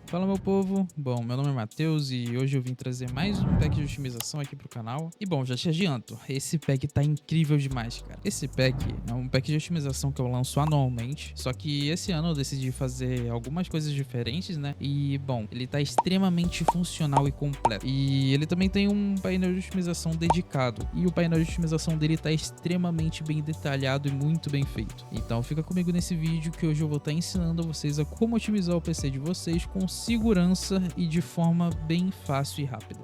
Fala meu povo, bom, meu nome é Matheus e hoje eu vim trazer mais um pack de otimização aqui pro canal. E bom, já te adianto, esse pack tá incrível demais, cara. Esse pack é um pack de otimização que eu lanço anualmente, só que esse ano eu decidi fazer algumas coisas diferentes, né? E bom, ele tá extremamente funcional e completo. E ele também tem um painel de otimização dedicado, e o painel de otimização dele tá extremamente bem detalhado e muito bem feito. Então fica comigo nesse vídeo que hoje eu vou estar ensinando a vocês a como otimizar o PC de vocês com segurança e de forma bem fácil e rápida.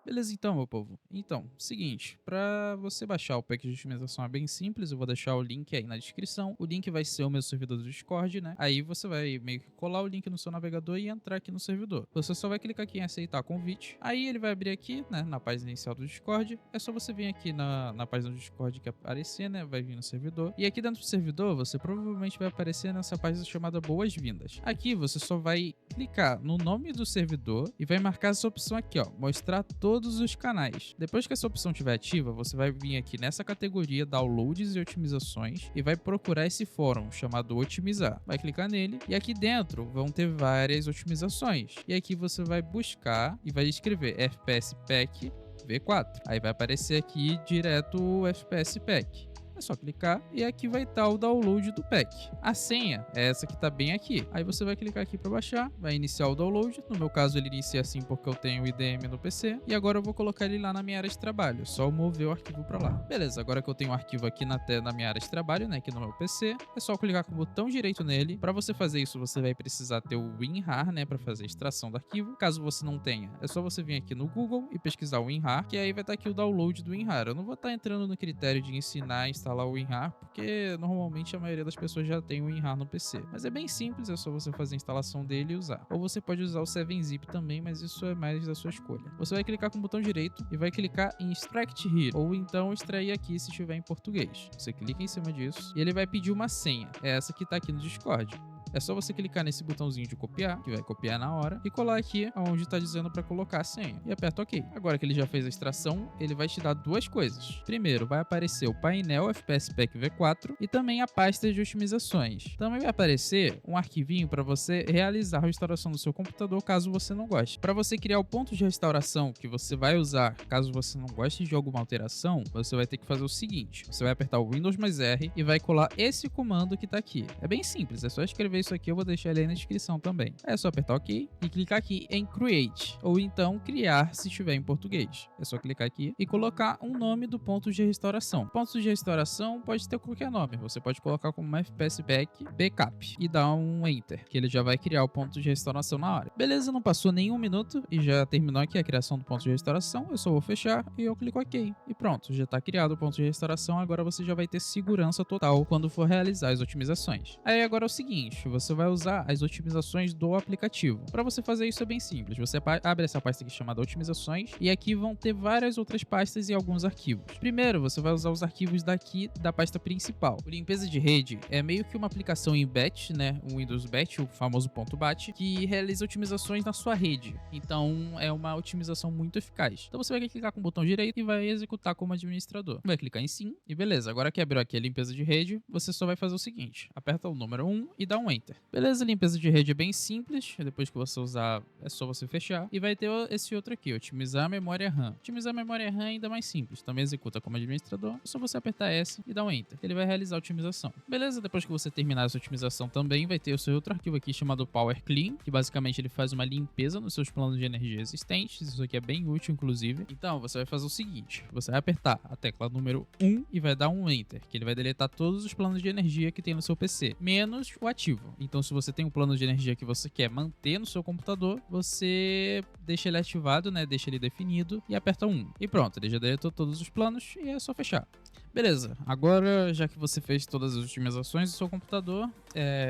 Beleza então, meu povo. Então, seguinte, para você baixar o pack de otimização é bem simples, eu vou deixar o link aí na descrição. O link vai ser o meu servidor do Discord, né? Aí você vai meio que colar o link no seu navegador e entrar aqui no servidor. Você só vai clicar aqui em aceitar convite. Aí ele vai abrir aqui, né, na página inicial do Discord. É só você vir aqui na página do Discord que aparecer, né? Vai vir no servidor. E aqui dentro do servidor, você provavelmente vai aparecer nessa página chamada Boas-Vindas. Aqui você só vai clicar no nome do servidor e vai marcar essa opção aqui, ó, mostrar todos os canais. Depois que essa opção estiver ativa, você vai vir aqui nessa categoria Downloads e Otimizações e vai procurar esse fórum chamado Otimizar. Vai clicar nele e aqui dentro vão ter várias otimizações. E aqui você vai buscar e vai escrever FPS Pack V4. Aí vai aparecer aqui direto o FPS Pack. É só clicar e aqui vai estar o download do pack. A senha é essa que está bem aqui. Aí você vai clicar aqui para baixar, vai iniciar o download. No meu caso ele inicia assim porque eu tenho o IDM no PC. E agora eu vou colocar ele lá na minha área de trabalho. Só mover o arquivo para lá. Beleza, agora que eu tenho o arquivo aqui na minha área de trabalho, né, aqui no meu PC, é só clicar com o botão direito nele. Para você fazer isso, você vai precisar ter o WinRAR, né, para fazer a extração do arquivo. Caso você não tenha, é só você vir aqui no Google e pesquisar o WinRAR, que aí vai estar aqui o download do WinRAR. Eu não vou estar entrando no critério de ensinar a instalar o WinRAR, porque normalmente a maioria das pessoas já tem o WinRAR no PC. Mas é bem simples, é só você fazer a instalação dele e usar. Ou você pode usar o 7-zip também, mas isso é mais da sua escolha. Você vai clicar com o botão direito e vai clicar em Extract Here, ou então extrair aqui se estiver em português. Você clica em cima disso e ele vai pedir uma senha. É essa que está aqui no Discord. É só você clicar nesse botãozinho de copiar, que vai copiar na hora, e colar aqui onde está dizendo para colocar a senha. E aperta OK. Agora que ele já fez a extração, ele vai te dar duas coisas. Primeiro, vai aparecer o painel FPS Pack V4 e também a pasta de otimizações. Também vai aparecer um arquivinho para você realizar a restauração do seu computador caso você não goste. Para você criar o ponto de restauração que você vai usar caso você não goste de alguma alteração, você vai ter que fazer o seguinte. Você vai apertar o Windows mais R e vai colar esse comando que está aqui. É bem simples, é só escrever isso aqui, eu vou deixar ele aí na descrição também. É só apertar OK e clicar aqui em Create, ou então Criar se estiver em português. É só clicar aqui e colocar um nome do ponto de restauração. Ponto de restauração pode ter qualquer nome, você pode colocar como FPS Pack Backup e dar um Enter, que ele já vai criar o ponto de restauração na hora. Beleza, não passou nenhum minuto e já terminou aqui a criação do ponto de restauração, eu só vou fechar e eu clico OK. E pronto, já está criado o ponto de restauração, agora você já vai ter segurança total quando for realizar as otimizações. Aí agora é o seguinte, você vai usar as otimizações do aplicativo. Para você fazer isso é bem simples, você abre essa pasta aqui chamada otimizações e aqui vão ter várias outras pastas e alguns arquivos. Primeiro, você vai usar os arquivos daqui da pasta principal. O limpeza de rede é meio que uma aplicação em batch, né, o Windows Batch, o famoso .bat, que realiza otimizações na sua rede. Então é uma otimização muito eficaz. Então você vai clicar com o botão direito e vai executar como administrador. Vai clicar em sim e beleza. Agora que abriu aqui a limpeza de rede, você só vai fazer o seguinte, aperta o número 1 e dá um Enter. Beleza, a limpeza de rede é bem simples, depois que você usar é só você fechar. E vai ter esse outro aqui, otimizar a memória RAM. Otimizar a memória RAM é ainda mais simples, também executa como administrador, é só você apertar S e dar um Enter. Ele vai realizar a otimização. Beleza, depois que você terminar essa otimização também vai ter o seu outro arquivo aqui chamado Power Clean, que basicamente ele faz uma limpeza nos seus planos de energia existentes, isso aqui é bem útil inclusive. Então você vai fazer o seguinte, você vai apertar a tecla número 1 e vai dar um Enter, que ele vai deletar todos os planos de energia que tem no seu PC, menos o ativo. Então se você tem um plano de energia que você quer manter no seu computador, você deixa ele ativado, né? Deixa ele definido e aperta 1. E pronto, ele já deletou todos os planos e é só fechar. Beleza, agora já que você fez todas as otimizações do seu computador,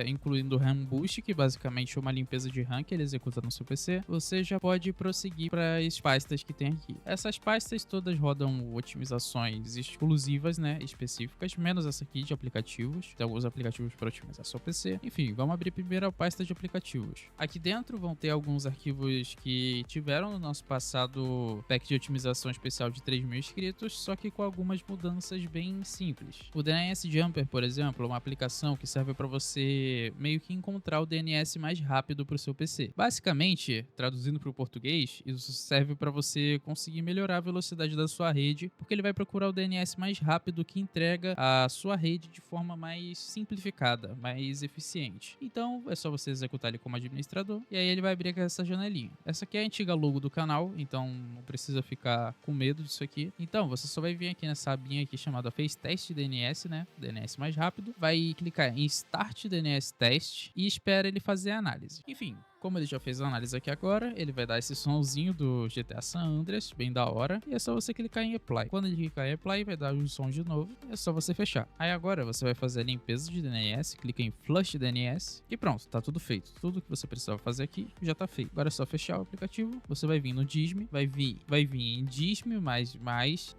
incluindo o RAM Boost, que basicamente é uma limpeza de RAM que ele executa no seu PC, você já pode prosseguir para as pastas que tem aqui. Essas pastas todas rodam otimizações exclusivas, né, específicas, menos essa aqui de aplicativos. Tem alguns aplicativos para otimizar seu PC. Enfim, vamos abrir primeiro a pasta de aplicativos. Aqui dentro vão ter alguns arquivos que tiveram no nosso passado pack de otimização especial de 3.000 inscritos, só que com algumas mudanças bem simples. O DNS Jumper, por exemplo, é uma aplicação que serve para você meio que encontrar o DNS mais rápido para o seu PC. Basicamente, traduzindo para o português, isso serve para você conseguir melhorar a velocidade da sua rede, porque ele vai procurar o DNS mais rápido que entrega a sua rede de forma mais simplificada, mais eficiente. Então, é só você executar ele como administrador e aí ele vai abrir essa janelinha. Essa aqui é a antiga logo do canal, então não precisa ficar com medo disso aqui. Então, você só vai vir aqui nessa abinha aqui chamada Fez Teste DNS, né? DNS mais rápido. Vai clicar em Start DNS Test e espera ele fazer a análise. Enfim, como ele já fez a análise aqui agora, ele vai dar esse somzinho do GTA San Andreas, bem da hora, e é só você clicar em Apply. Quando ele clicar em Apply, vai dar o som de novo, é só você fechar. Aí agora você vai fazer a limpeza de DNS, clica em Flush DNS e pronto, tá tudo feito. Tudo que você precisava fazer aqui já tá feito. Agora é só fechar o aplicativo, você vai vir no DISM, vai vir em DISM mais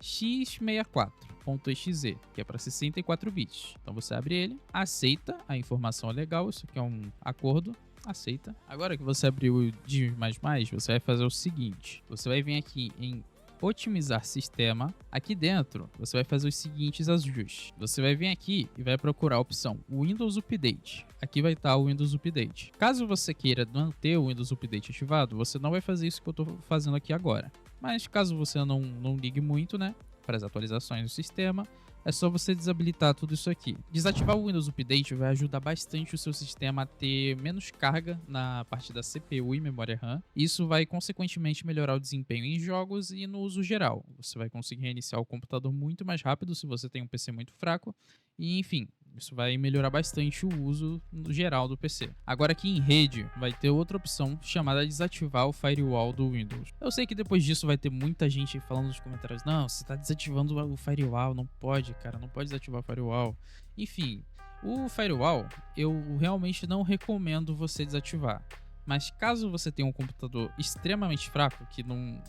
x64.exe, que é para 64 bits. Então você abre ele, aceita, a informação é legal, isso aqui é um acordo, aceita. Agora que você abriu o DISM++, você vai fazer o seguinte, você vai vir aqui em otimizar sistema. Aqui dentro, você vai fazer os seguintes ajustes. Você vai vir aqui e vai procurar a opção Windows Update. Aqui vai estar o Windows Update. Caso você queira manter o Windows Update ativado, você não vai fazer isso que eu estou fazendo aqui agora. Mas caso você não ligue muito, né, para as atualizações do sistema, é só você desabilitar tudo isso aqui. Desativar o Windows Update vai ajudar bastante o seu sistema a ter menos carga na parte da CPU e memória RAM. Isso vai, consequentemente, melhorar o desempenho em jogos e no uso geral. Você vai conseguir reiniciar o computador muito mais rápido se você tem um PC muito fraco. E, enfim, isso vai melhorar bastante o uso no geral do PC. Agora aqui em rede vai ter outra opção chamada desativar o firewall do Windows. Eu sei que depois disso vai ter muita gente falando nos comentários: não, você está desativando o firewall, não pode, cara, não pode desativar o firewall. Enfim, o firewall eu realmente não recomendo você desativar. Mas caso você tenha um computador extremamente fraco, que não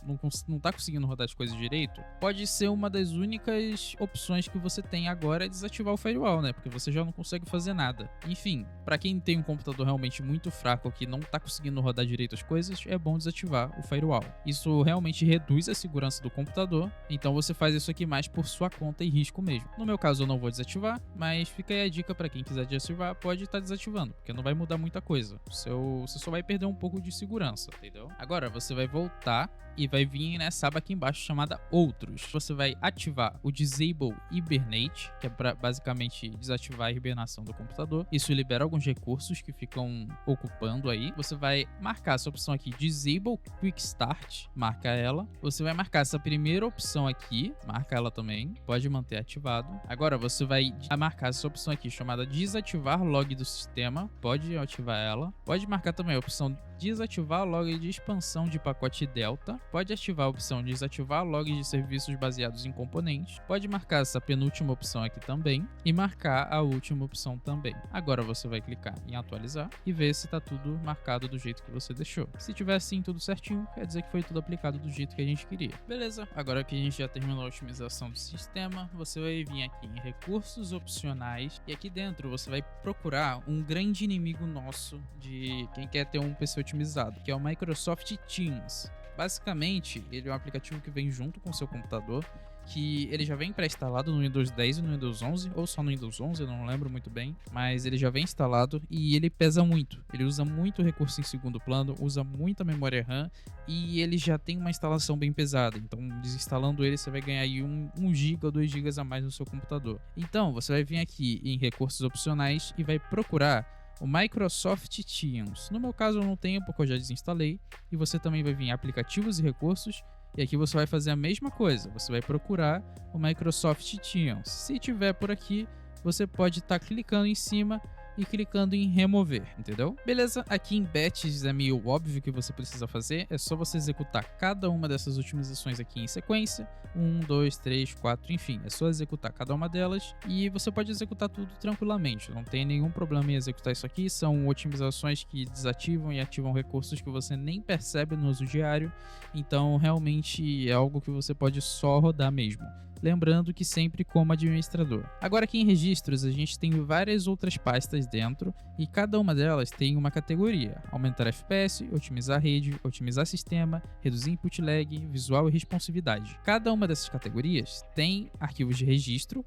tá conseguindo rodar as coisas direito, pode ser uma das únicas opções que você tem agora é desativar o firewall, né? Porque você já não consegue fazer nada. Enfim, para quem tem um computador realmente muito fraco, que não tá conseguindo rodar direito as coisas, é bom desativar o firewall. Isso realmente reduz a segurança do computador, então você faz isso aqui mais por sua conta e risco mesmo. No meu caso eu não vou desativar, mas fica aí a dica para quem quiser desativar, pode estar desativando, porque não vai mudar muita coisa. Você só vai perder um pouco de segurança, entendeu? Agora você vai voltar e vai vir nessa aba aqui embaixo chamada Outros. Você vai ativar o Disable Hibernate, que é para basicamente desativar a hibernação do computador. Isso libera alguns recursos que ficam ocupando aí. Você vai marcar essa opção aqui, Disable Quick Start, marca ela. Você vai marcar essa primeira opção aqui, marca ela também, pode manter ativado. Agora você vai marcar essa opção aqui chamada Desativar Log do Sistema, pode ativar ela. Pode marcar também a opção Desativar log de expansão de pacote Delta. Pode ativar a opção Desativar logs de serviços baseados em componentes. Pode marcar essa penúltima opção aqui também. E marcar a última opção também. Agora você vai clicar em atualizar e ver se está tudo marcado do jeito que você deixou. Se tiver assim tudo certinho, quer dizer que foi tudo aplicado do jeito que a gente queria. Beleza, agora que a gente já terminou a otimização do sistema, você vai vir aqui em recursos opcionais. E aqui dentro você vai procurar um grande inimigo nosso de quem quer ter um PC otimizado, que é o Microsoft Teams. Basicamente, ele é um aplicativo que vem junto com o seu computador, que ele já vem pré-instalado no Windows 10 e no Windows 11, ou só no Windows 11, eu não lembro muito bem, mas ele já vem instalado e ele pesa muito. Ele usa muito recurso em segundo plano, usa muita memória RAM e ele já tem uma instalação bem pesada. Então, desinstalando ele, você vai ganhar aí 1 GB ou 2 GB a mais no seu computador. Então, você vai vir aqui em recursos opcionais e vai procurar o Microsoft Teams. No meu caso eu não tenho porque eu já desinstalei. E você também vai vir em aplicativos e recursos. E aqui você vai fazer a mesma coisa. Você vai procurar o Microsoft Teams. Se tiver por aqui, você pode estar clicando em cima e clicando em remover, entendeu? Beleza, aqui em batches é meio óbvio que você precisa fazer, é só você executar cada uma dessas otimizações aqui em sequência, 1, 2, 3, 4, enfim, é só executar cada uma delas e você pode executar tudo tranquilamente, não tem nenhum problema em executar isso aqui, são otimizações que desativam e ativam recursos que você nem percebe no uso diário, então realmente é algo que você pode só rodar mesmo. lembrando que sempre como administrador. Agora aqui em registros a gente tem várias outras pastas dentro e cada uma delas tem uma categoria: aumentar FPS, otimizar rede, otimizar sistema, reduzir input lag, visual e responsividade. Cada uma dessas categorias tem arquivos de registro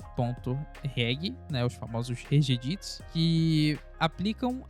.reg, né, os famosos regedits, que aplicam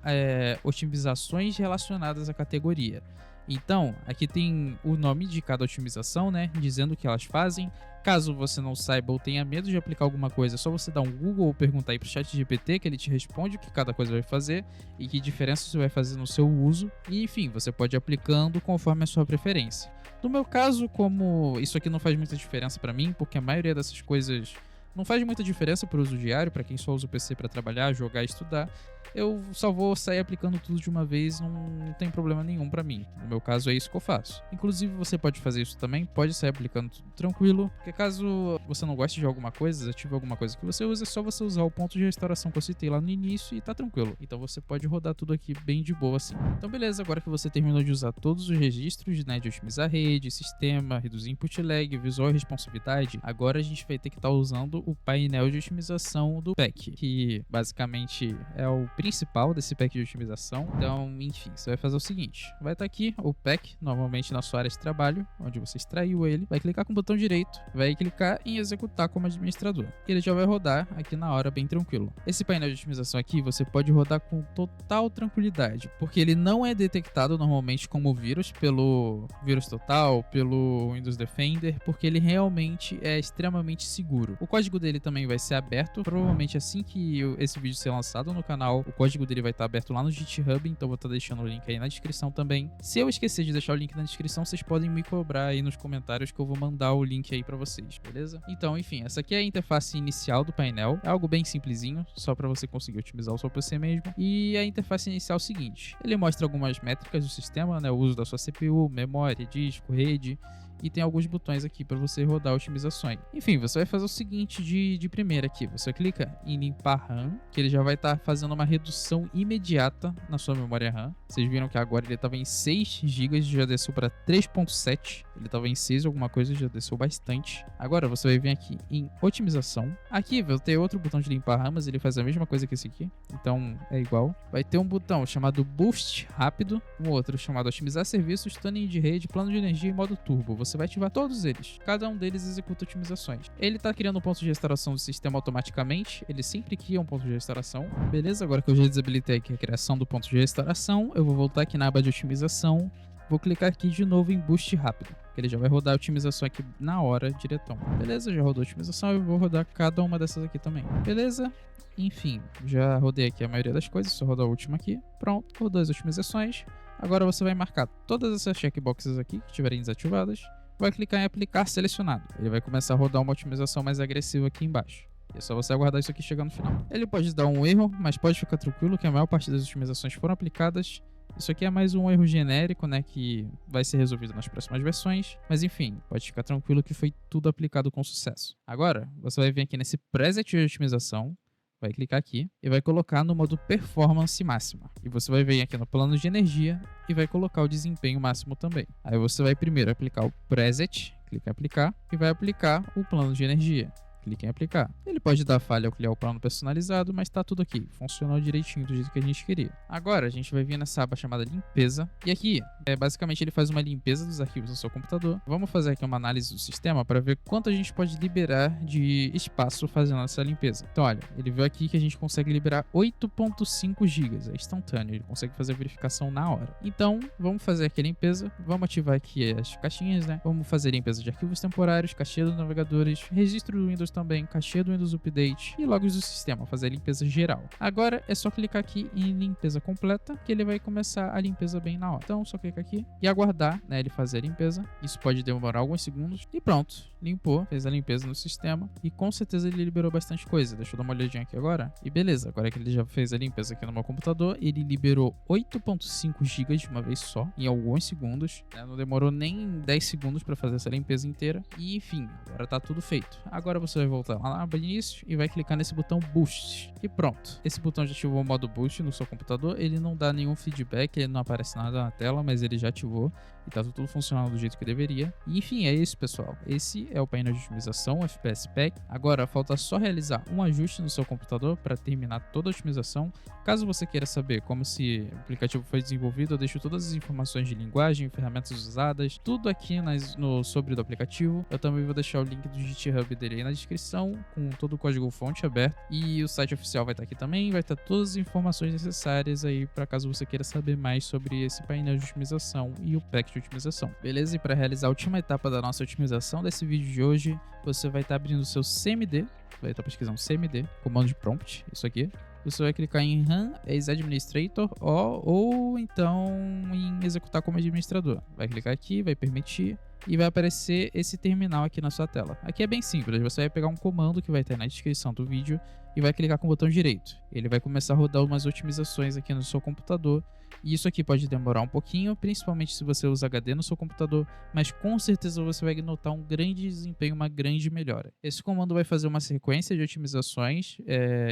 otimizações relacionadas à categoria. Então, aqui tem o nome de cada otimização, né, dizendo o que elas fazem. Caso você não saiba ou tenha medo de aplicar alguma coisa, é só você dar um Google ou perguntar aí pro ChatGPT, que ele te responde o que cada coisa vai fazer e que diferença você vai fazer no seu uso. E enfim, você pode ir aplicando conforme a sua preferência. No meu caso, como isso aqui não faz muita diferença para mim, porque a maioria dessas coisas não faz muita diferença para o uso diário, para quem só usa o PC para trabalhar, jogar e estudar, eu só vou sair aplicando tudo de uma vez, não tem problema nenhum para mim. No meu caso é isso que eu faço. Inclusive você pode fazer isso também, pode sair aplicando tudo tranquilo, porque caso você não goste de alguma coisa, desative alguma coisa que você usa, é só você usar o ponto de restauração que eu citei lá no início e tá tranquilo. Então você pode rodar tudo aqui bem de boa assim. Então beleza, agora que você terminou de usar todos os registros, né, de otimizar rede, sistema, reduzir input lag, visual e responsividade, agora a gente vai ter que estar usando o painel de otimização do pack, que basicamente é o principal desse pack de otimização. Então, enfim, você vai fazer o seguinte: vai estar aqui o pack, normalmente na sua área de trabalho, onde você extraiu ele, vai clicar com o botão direito, vai clicar em executar como administrador. Ele já vai rodar aqui na hora bem tranquilo. Esse painel de otimização aqui você pode rodar com total tranquilidade, porque ele não é detectado normalmente como vírus pelo Vírus Total, pelo Windows Defender, porque ele realmente é extremamente seguro. O código dele também vai ser aberto, provavelmente assim que esse vídeo ser lançado no canal, o código dele vai estar aberto lá no GitHub, então vou estar deixando o link aí na descrição também. Se eu esquecer de deixar o link na descrição, vocês podem me cobrar aí nos comentários que eu vou mandar o link aí pra vocês, beleza? Então, enfim, essa aqui é a interface inicial do painel, é algo bem simplesinho, só pra você conseguir otimizar o seu PC mesmo. E a interface inicial é o seguinte: ele mostra algumas métricas do sistema, né, o uso da sua CPU, memória, disco, rede, e tem alguns botões aqui para você rodar otimizações. Enfim, você vai fazer o seguinte de primeira aqui: você clica em limpar RAM, que ele já vai estar fazendo uma redução imediata na sua memória RAM. Vocês viram que agora ele estava em 6 GB, já desceu para 3.7. Ele estava em 6 alguma coisa, já desceu bastante. Agora você vai vir aqui em otimização. Aqui vai ter outro botão de limpar RAM, mas ele faz a mesma coisa que esse aqui, então é igual. Vai ter um botão chamado Boost rápido, um outro chamado otimizar serviços, tuning de rede, plano de energia e modo turbo. Você vai ativar todos eles. Cada um deles executa otimizações. Ele está criando um ponto de restauração do sistema automaticamente. Ele sempre cria um ponto de restauração. Beleza, agora que eu já desabilitei aqui a criação do ponto de restauração, eu vou voltar aqui na aba de otimização. Vou clicar aqui de novo em Boost rápido, que ele já vai rodar a otimização aqui na hora, diretão. Beleza, já rodou a otimização, eu vou rodar cada uma dessas aqui também. Beleza? Enfim, já rodei aqui a maioria das coisas, só rodar a última aqui. Pronto, rodou as otimizações. Agora você vai marcar todas essas checkboxes aqui que estiverem desativadas. Vai clicar em aplicar selecionado. Ele vai começar a rodar uma otimização mais agressiva aqui embaixo. E é só você aguardar isso aqui chegar no final. Ele pode dar um erro, mas pode ficar tranquilo que a maior parte das otimizações foram aplicadas. Isso aqui é mais um erro genérico, né, que vai ser resolvido nas próximas versões. Mas enfim, pode ficar tranquilo que foi tudo aplicado com sucesso. Agora, você vai vir aqui nesse preset de otimização. Vai clicar aqui e vai colocar no modo performance máxima. E você vai vir aqui no plano de energia e vai colocar o desempenho máximo também. Aí você vai primeiro aplicar o preset, clica em aplicar e vai aplicar o plano de energia. Clique em aplicar. Ele pode dar falha ao criar o plano personalizado, mas tá tudo aqui. Funcionou direitinho do jeito que a gente queria. Agora a gente vai vir nessa aba chamada limpeza. E aqui, basicamente ele faz uma limpeza dos arquivos no seu computador. Vamos fazer aqui uma análise do sistema para ver quanto a gente pode liberar de espaço fazendo essa limpeza. Então olha, ele viu aqui que a gente consegue liberar 8.5 GB. É instantâneo, ele consegue fazer a verificação na hora. Então, vamos fazer aqui a limpeza. Vamos ativar aqui as caixinhas, né? Vamos fazer limpeza de arquivos temporários, caixinha dos navegadores, registro do Windows também, caixinha do Windows Update e logs do sistema, fazer a limpeza geral. Agora é só clicar aqui em limpeza completa, que ele vai começar a limpeza bem na hora. Então só clicar aqui e aguardar, né, ele fazer a limpeza. Isso pode demorar alguns segundos e pronto, limpou, fez a limpeza no sistema e com certeza ele liberou bastante coisa. Deixa eu dar uma olhadinha aqui agora. E beleza, agora que ele já fez a limpeza aqui no meu computador, ele liberou 8.5 GB de uma vez só, em alguns segundos, né? Não demorou nem 10 segundos para fazer essa limpeza inteira. E enfim, agora tá tudo feito. Agora você vai voltar lá na aba de início e vai clicar nesse botão Boost. E pronto. Esse botão já ativou o modo Boost no seu computador. Ele não dá nenhum feedback, ele não aparece nada na tela, mas ele já ativou. e tá tudo funcionando do jeito que deveria. E, enfim, é isso, pessoal. Esse é o painel de otimização, o FPS Pack. Agora, falta só realizar um ajuste no seu computador para terminar toda a otimização. Caso você queira saber como esse aplicativo foi desenvolvido, eu deixo todas as informações de linguagem, ferramentas usadas, tudo aqui no sobre do aplicativo. Eu também vou deixar o link do GitHub dele aí na descrição, com todo o código-fonte aberto. E o site oficial vai estar aqui também, vai estar todas as informações necessárias aí para caso você queira saber mais sobre esse painel de otimização e o pack de otimização. Beleza? E para realizar a última etapa da nossa otimização desse vídeo de hoje, você vai estar abrindo o seu CMD, vai estar pesquisando CMD, comando de prompt, isso aqui. Você vai clicar em Run as Administrator ou então em Executar como administrador. Vai clicar aqui, vai permitir e vai aparecer esse terminal aqui na sua tela. Aqui é bem simples, você vai pegar um comando que vai ter na descrição do vídeo e vai clicar com o botão direito. Ele vai começar a rodar umas otimizações aqui no seu computador. E isso aqui pode demorar um pouquinho, principalmente se você usa HD no seu computador, mas com certeza você vai notar um grande desempenho, uma grande melhora. Esse comando vai fazer uma sequência de otimizações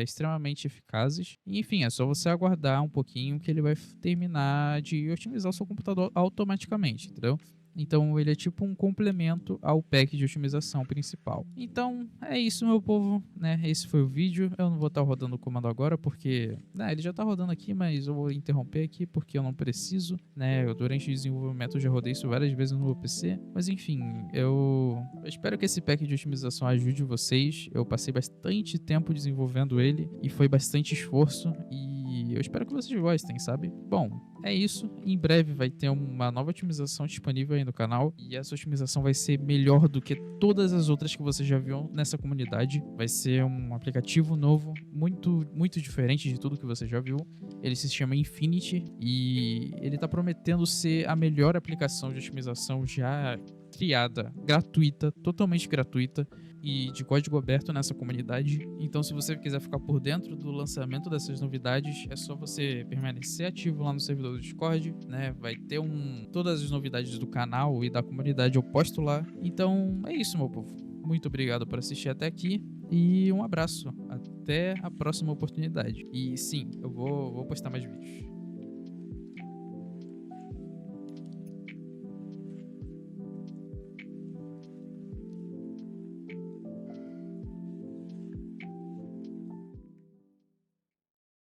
extremamente eficazes. E, enfim, é só você aguardar um pouquinho que ele vai terminar de otimizar o seu computador automaticamente, entendeu? Então ele é tipo um complemento ao pack de otimização principal. Então é isso, meu povo, né? Esse foi o vídeo. Eu não vou estar rodando o comando agora porque, né, ele já está rodando aqui, mas eu vou interromper aqui porque eu não preciso, né? Durante o desenvolvimento eu já rodei isso várias vezes no meu PC. Mas enfim, eu espero que esse pack de otimização ajude vocês. Eu passei bastante tempo desenvolvendo ele e foi bastante esforço e eu espero que vocês gostem, sabe? Bom, é isso. Em breve vai ter uma nova otimização disponível aí no canal. E essa otimização vai ser melhor do que todas as outras que você já viu nessa comunidade. Vai ser um aplicativo novo, muito diferente de tudo que você já viu. Ele se chama Infinity e ele tá prometendo ser a melhor aplicação de otimização já criada, gratuita, totalmente gratuita e de código aberto nessa comunidade. Então, se você quiser ficar por dentro do lançamento dessas novidades, é só você permanecer ativo lá no servidor do Discord, né? Vai ter todas as novidades do canal e da comunidade eu posto lá. Então, é isso, meu povo. Muito obrigado por assistir até aqui e um abraço. Até a próxima oportunidade. E sim, eu vou postar mais vídeos.